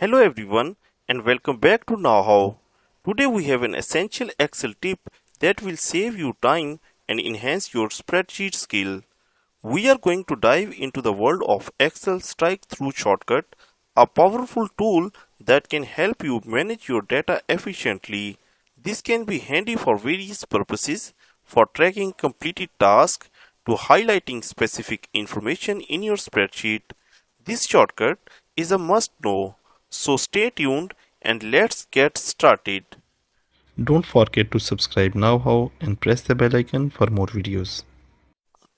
Hello everyone and welcome back to KnowHow. Today we have an essential Excel tip that will save you time and enhance your spreadsheet skill. We are going to dive into the world of Excel Strikethrough shortcut, a powerful tool that can help you manage your data efficiently. This can be handy for various purposes, for tracking completed tasks to highlighting specific information in your spreadsheet. This shortcut is a must-know, so stay tuned and let's get started. Don't forget to subscribe now and press the bell icon for more videos.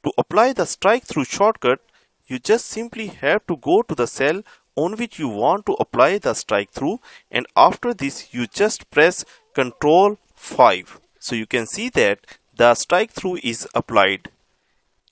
To apply the strike-through shortcut, you just simply have to go to the cell on which you want to apply the strike-through, and after this you just press Ctrl 5. So you can see that the strike-through is applied.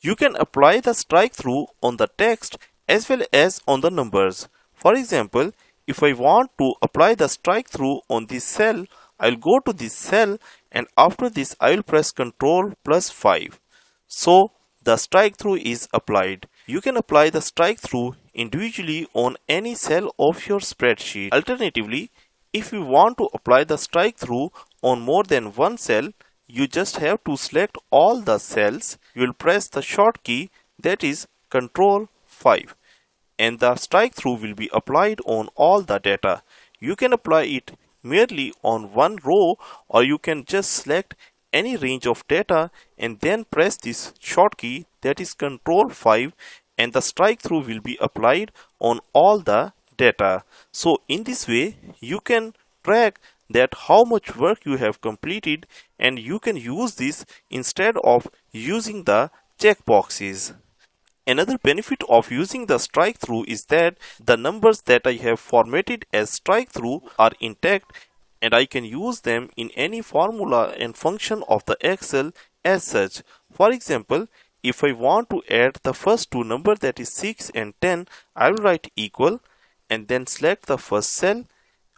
You can apply the strike-through on the text as well as on the numbers. For example, if I want to apply the strike-through on this cell, I'll go to this cell and after this I will press Ctrl plus 5. So the strike-through is applied. You can apply the strike-through individually on any cell of your spreadsheet. Alternatively, if you want to apply the strike-through on more than one cell, you just have to select all the cells. You will press the short key, that is Ctrl 5, and the strike-through will be applied on all the data. You can apply it merely on one row, or you can just select any range of data and then press this short key, that is Ctrl 5, and the strike-through will be applied on all the data. So in this way you can track that how much work you have completed, and you can use this instead of using the checkboxes. Another benefit of using the strike-through is that the numbers that I have formatted as strike-through are intact, and I can use them in any formula and function of the Excel as such. For example, if I want to add the first two numbers, that is 6 and 10, I will write equal and then select the first cell.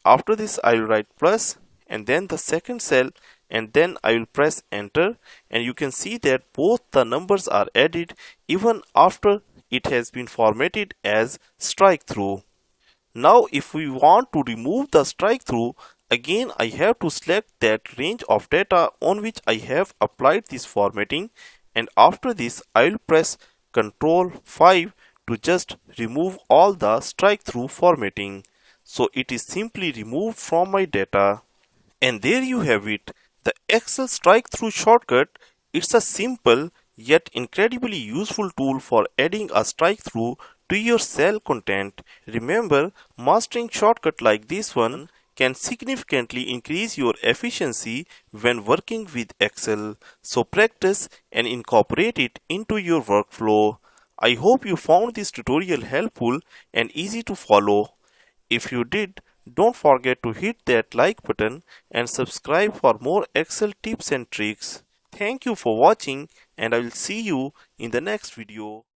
After this I will write plus and then the second cell, and then I will press enter, and you can see that both the numbers are added even after it has been formatted as strike-through. Now if we want to remove the strike-through, again I have to select that range of data on which I have applied this formatting, and after this I will press Ctrl 5 to just remove all the strike-through formatting. So it is simply removed from my data. And there you have it, the Excel strike-through shortcut. It's a simple yet incredibly useful tool for adding a strike-through to your cell content. Remember, mastering shortcut like this one can significantly increase your efficiency when working with Excel. So practice and incorporate it into your workflow. I hope you found this tutorial helpful and easy to follow. If you did, don't forget to hit that like button and subscribe for more Excel tips and tricks. Thank you for watching, and I will see you in the next video.